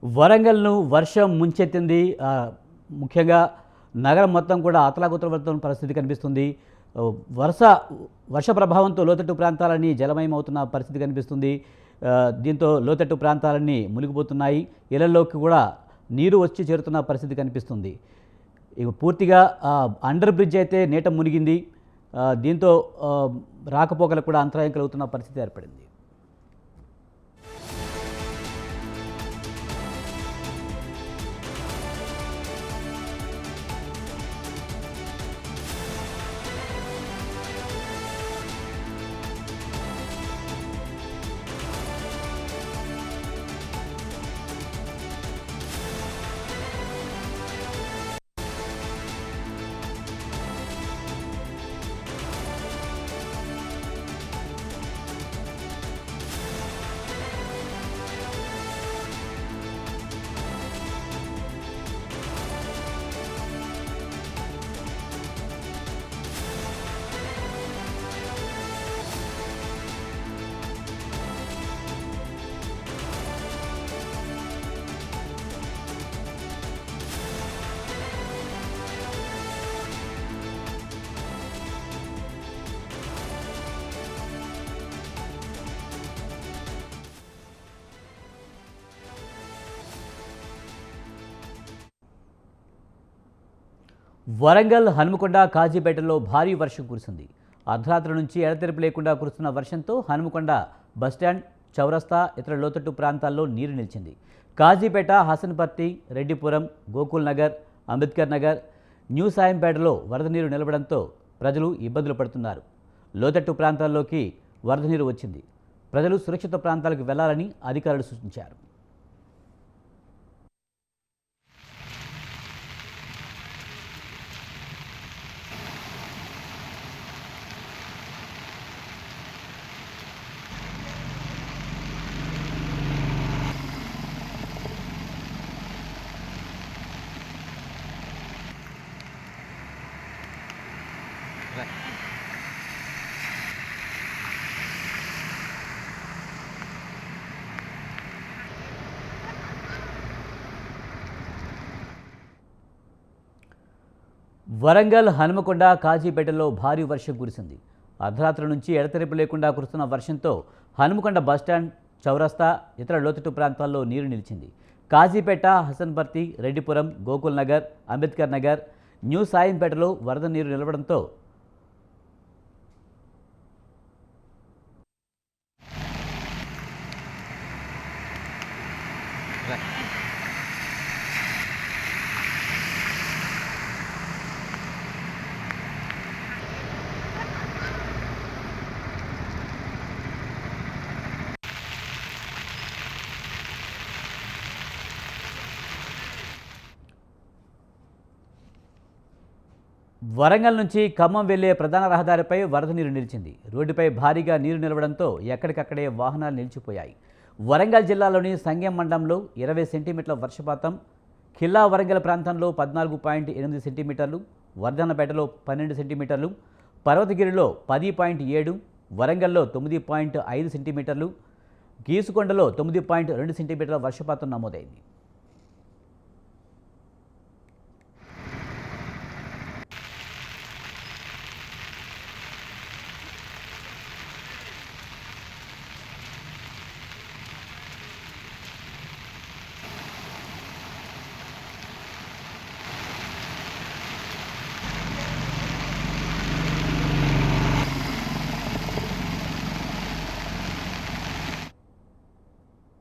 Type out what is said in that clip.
వరంగల్ను వర్షం ముంచెత్తింది. ముఖ్యంగా నగరం మొత్తం కూడా అతలాకుతలమవుతున్న పరిస్థితి కనిపిస్తుంది. ఆహ్, వర్ష వర్ష ప్రభావంతో లోతట్టు ప్రాంతాలన్నీ జలమయమవుతున్న పరిస్థితి కనిపిస్తుంది. దీంతో లోతట్టు ప్రాంతాలన్నీ మునిగిపోతున్నాయి. ఇళ్లలోకి కూడా నీరు వచ్చి చేరుతున్న పరిస్థితి కనిపిస్తుంది. ఇక పూర్తిగా అండర్ బ్రిడ్జ్ అయితే నీట మునిగింది. దీంతో రాకపోకలకు కూడా అంతరాయం కలుగుతున్న పరిస్థితి ఏర్పడింది. వరంగల్, హనుమకొండ, కాజీపేటలో భారీ వర్షం కురిసింది. అర్ధరాత్రి నుంచి ఎడతెరిపి లేకుండా కురుస్తున్న వర్షంతో హనుమకొండ బస్టాండ్, చౌరస్తా, ఇతర లోతట్టు ప్రాంతాల్లో నీరు నిలిచింది. కాజీపేట, హసన్పర్తి, రెడ్డిపురం, గోకుల్ నగర్, అంబేద్కర్ నగర్, న్యూ సాయంపేటలో వరద నీరు నిలవడంతో ప్రజలు ఇబ్బందులు పడుతున్నారు. లోతట్టు ప్రాంతాల్లోకి వరద నీరు వచ్చింది. ప్రజలు సురక్షిత ప్రాంతాలకు వెళ్లాలని అధికారులు సూచించారు. వరంగల్, హనుమకొండ, కాజీపేటలో భారీ వర్షం కురిసింది. అర్ధరాత్రి నుంచి ఎడతెరిపి లేకుండా కురుస్తున్న వర్షంతో హనుమకొండ బస్టాండ్, చౌరస్తా, ఇతర లోతట్టు ప్రాంతాల్లో నీరు నిలిచింది. కాజీపేట, హసన్పర్తి, రెడ్డిపురం, గోకుల్ నగర్, అంబేద్కర్ నగర్, న్యూ సాయంపేటలో వరద నీరు నిలవడంతో వరంగల్ నుంచి ఖమ్మం వెళ్లే ప్రధాన రహదారిపై వరద నీరు నిలిచింది. రోడ్డుపై భారీగా నీరు నిలవడంతో ఎక్కడికక్కడే వాహనాలు నిలిచిపోయాయి. వరంగల్ జిల్లాలోని సంగెం మండలంలో 20 సెంటీమీటర్ల వర్షపాతం, ఖిల్లా వరంగల్ ప్రాంతంలో 14.8 సెంటీమీటర్లు, వర్ధన్నపేటలో 12 సెంటీమీటర్లు, పర్వతగిరిలో 10.7, వరంగల్లో 9.5 సెంటీమీటర్లు, గీసుకొండలో 9.2 సెంటీమీటర్ల వర్షపాతం నమోదైంది.